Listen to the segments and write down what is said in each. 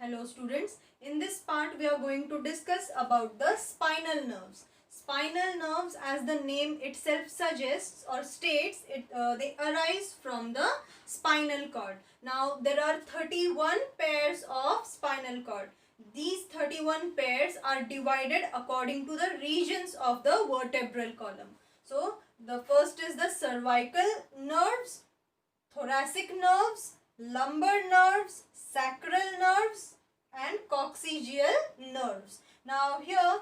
Hello students, in this part we are going to discuss about the spinal nerves. Spinal nerves, as the name itself suggests or states, they arise from the spinal cord. Now there are 31 pairs of spinal cord. These 31 pairs are divided according to the regions of the vertebral column. So the first is the cervical nerves, thoracic nerves, lumbar nerves, sacral nerves and coccygeal nerves. Now here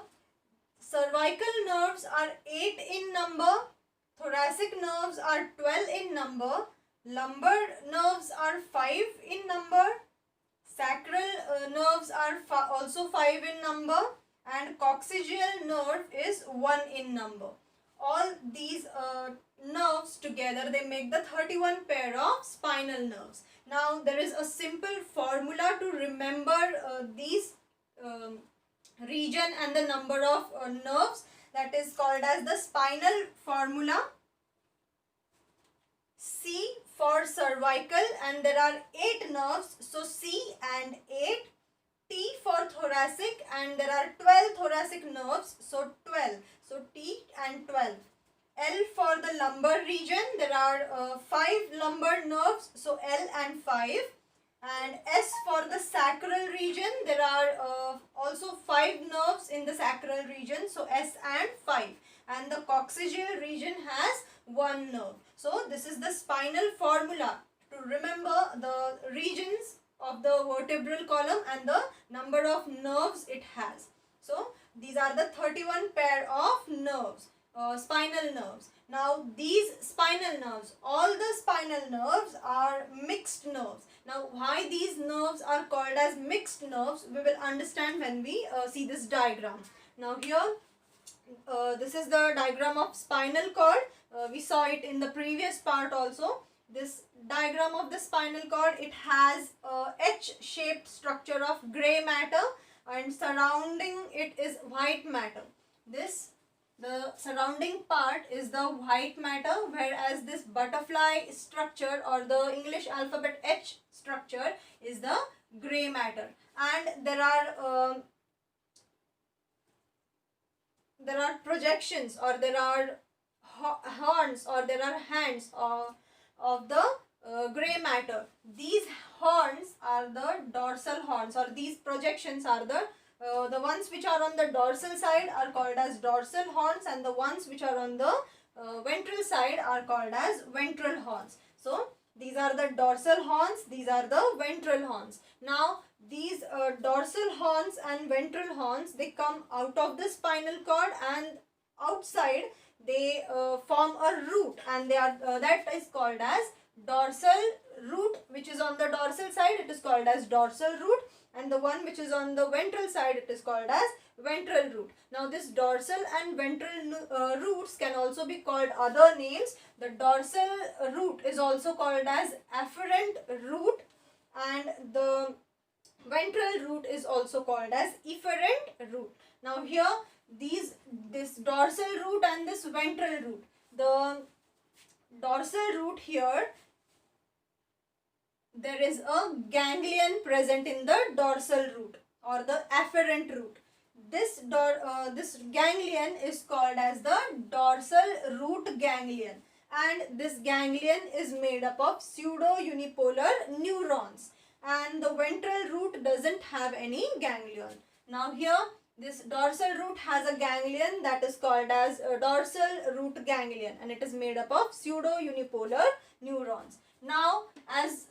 cervical nerves are 8 in number, thoracic nerves are 12 in number, lumbar nerves are 5 in number, sacral nerves are also 5 in number and coccygeal nerve is 1 in number. All these nerves together, they make the 31 pair of spinal nerves. Now there is a simple formula to remember these region and the number of nerves, that is called as the spinal formula. C for cervical, and there are 8 nerves, so C and 8. T for thoracic, and there are 12 thoracic nerves, so 12, so T and 12. L for the lumbar region, there are 5 lumbar nerves, so L and 5. And S for the sacral region, there are also 5 nerves in the sacral region, so S and 5. And the coccygeal region has 1 nerve. So this is the spinal formula to remember the regions of the vertebral column and the number of nerves it has. So these are the 31 pair of nerves, spinal nerves. Now these spinal nerves, all the spinal nerves are mixed nerves. Now why these nerves are called as mixed nerves, we will understand when we see this diagram. Now here this is the diagram of spinal cord. We saw it in the previous part also. This diagram of the spinal cord, it has a H-shaped structure of grey matter and surrounding it is white matter. The surrounding part is the white matter, whereas this butterfly structure or the English alphabet H structure is the grey matter. And there are projections, or there are horns, or there are hands of the grey matter. These horns are the dorsal horns, or these projections are the ones which are on the dorsal side are called as dorsal horns, and the ones which are on the ventral side are called as ventral horns. So these are the dorsal horns, these are the ventral horns. Now these dorsal horns and ventral horns, they come out of the spinal cord, and outside they form a root, and they are that is called as dorsal root, which is on the dorsal side, it is called as dorsal root, and the one which is on the ventral side, it is called as ventral root. Now this dorsal and ventral roots can also be called other names. The dorsal root is also called as afferent root, and the ventral root is also called as efferent root. Now here this dorsal root and this ventral root, the dorsal root here, there is a ganglion present in the dorsal root or the afferent root. This ganglion is called as the dorsal root ganglion, and this ganglion is made up of pseudo-unipolar neurons, and the ventral root doesn't have any ganglion. Now here this dorsal root has a ganglion that is called as a dorsal root ganglion, and it is made up of pseudo-unipolar neurons. Now as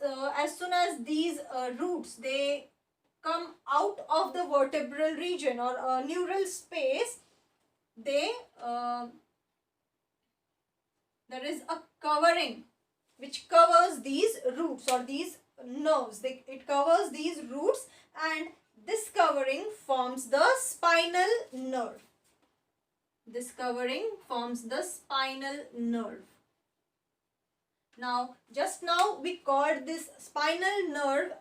soon as these roots, they come out of the vertebral region or neural space, there is a covering which covers these roots or these nerves. It covers these roots, and this covering forms the spinal nerve. This covering forms the spinal nerve. Now, just now we called this spinal nerve,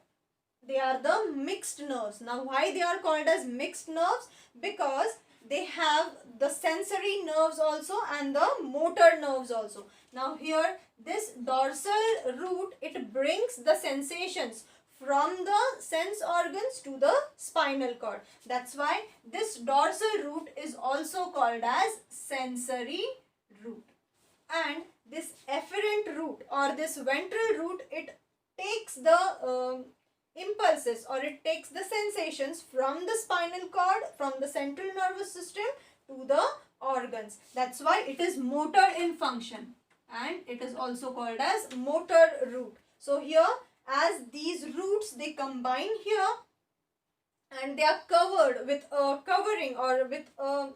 they are the mixed nerves. Now, why they are called as mixed nerves? Because they have the sensory nerves also and the motor nerves also. Now, here this dorsal root, it brings the sensations from the sense organs to the spinal cord. That's why this dorsal root is also called as sensory root. And this efferent root or this ventral root, it takes the impulses or it takes the sensations from the spinal cord, from the central nervous system to the organs. That's why it is motor in function and it is also called as motor root. So here, as these roots, they combine here and they are covered with a covering or with a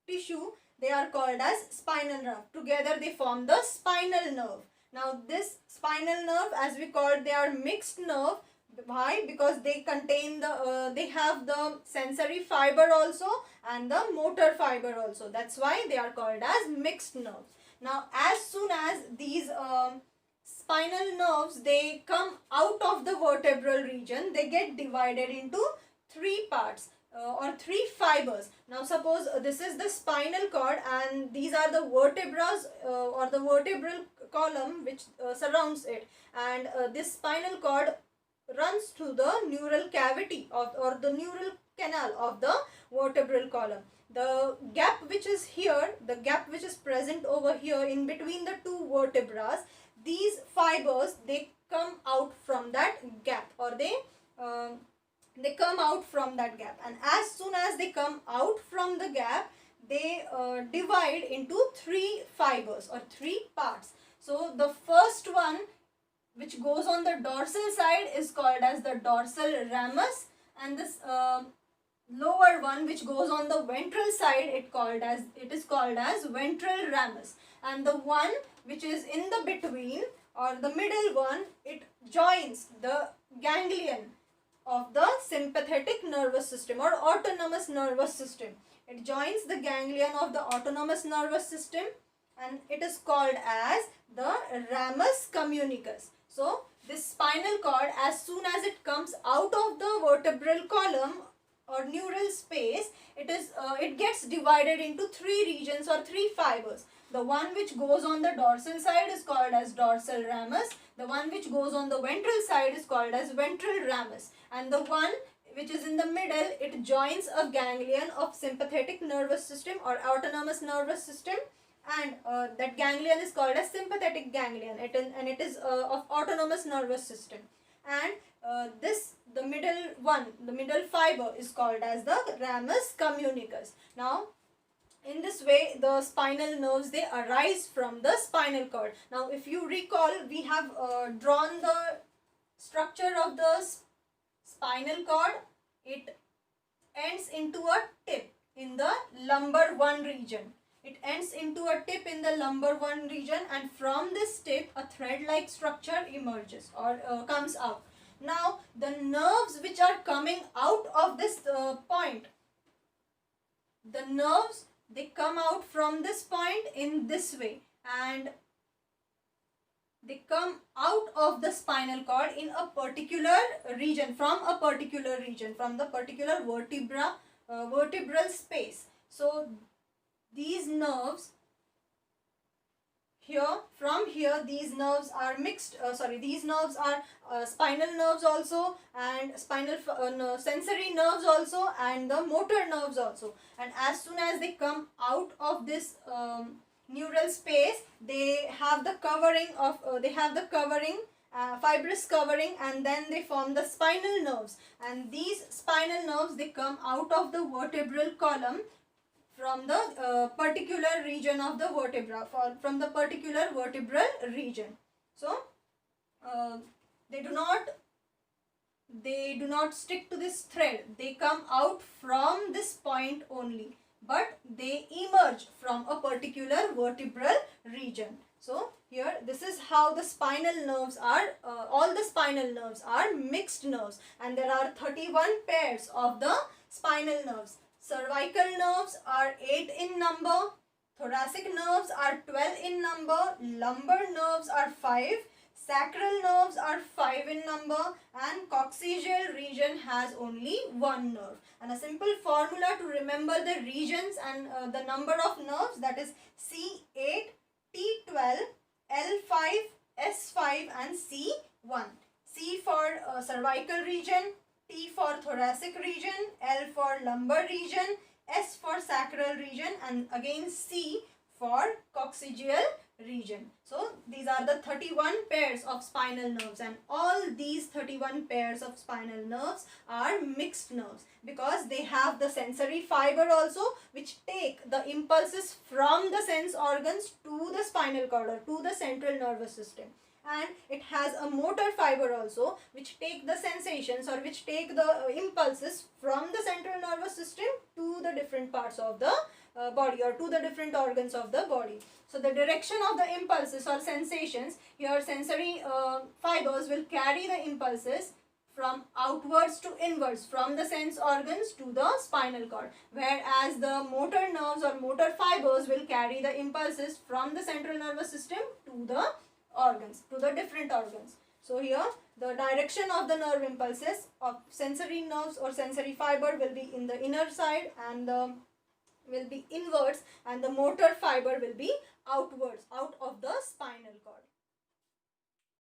tissue, they are called as spinal nerve. Together they form the spinal nerve. Now this spinal nerve, as we call it, they are mixed nerve. Why? Because they contain the they have the sensory fiber also and the motor fiber also. That's why they are called as mixed nerves. Now as soon as these spinal nerves, they come out of the vertebral region, they get divided into three parts or three fibers. Now suppose this is the spinal cord and these are the vertebrae or the vertebral column which surrounds it, and this spinal cord runs through the neural cavity of or the neural canal of the vertebral column. The gap which is here, the gap which is present over here in between the two vertebrae, these fibers, they come out from that gap or they come out from that gap, and as soon as they come out from the gap, they divide into three fibers or three parts. So the first one which goes on the dorsal side is called as the dorsal ramus, and this lower one which goes on the ventral side, it is called as ventral ramus, and the one which is in the between or the middle one, it joins the ganglion of the sympathetic nervous system or autonomous nervous system. It joins the ganglion of the autonomous nervous system and it is called as the ramus communicus. So this spinal cord, as soon as it comes out of the vertebral column or neural space, it gets divided into three regions or three fibers. The one which goes on the dorsal side is called as dorsal ramus. The one which goes on the ventral side is called as ventral ramus. And the one which is in the middle, it joins a ganglion of sympathetic nervous system or autonomous nervous system, and that ganglion is called as sympathetic ganglion, and it is of autonomous nervous system. And the middle fiber is called as the ramus communicus. Now in this way, the spinal nerves, they arise from the spinal cord. Now if you recall, we have drawn the structure of the spinal cord. It ends into a tip in the lumbar 1 region. It ends into a tip in the lumbar 1 region, and from this tip a thread-like structure emerges or comes out. Now the nerves which are coming out of this point, the nerves, they come out from this point in this way, and they come out of the spinal cord in a particular region, from the particular vertebral space. So these nerves these nerves are mixed, these nerves are spinal nerves also, and sensory nerves also, and the motor nerves also. And as soon as they come out of this neural space, they have the covering of fibrous covering, and then they form the spinal nerves, and these spinal nerves, they come out of the vertebral column from the particular region of the vertebra, from the particular vertebral region. So they do not stick to this thread, they come out from this point only, but they emerge from a particular vertebral region. So here, this is how the spinal nerves are, all the spinal nerves are mixed nerves, and there are 31 pairs of the spinal nerves. Cervical nerves are 8 in number, thoracic nerves are 12 in number, lumbar nerves are 5, sacral nerves are 5 in number, and coccygeal region has only 1 nerve. And a simple formula to remember the regions and the number of nerves, that is C8, T12, L5, S5 and C1. C for cervical region, T for thoracic region, L for lumbar region, S for sacral region, and again C for coccygeal region. So these are the 31 pairs of spinal nerves, and all these 31 pairs of spinal nerves are mixed nerves because they have the sensory fiber also, which take the impulses from the sense organs to the spinal cord or to the central nervous system, and it has a motor fiber also, which take the sensations or which take the impulses from the central nervous system to the different parts of the body or to the different organs of the body. So the direction of the impulses or sensations, your sensory fibers will carry the impulses from outwards to inwards, from the sense organs to the spinal cord, whereas the motor nerves or motor fibers will carry the impulses from the central nervous system to the organs, to the different organs. So here the direction of the nerve impulses of sensory nerves or sensory fiber will be in the inner side, and the will be inwards, and the motor fiber will be outwards, out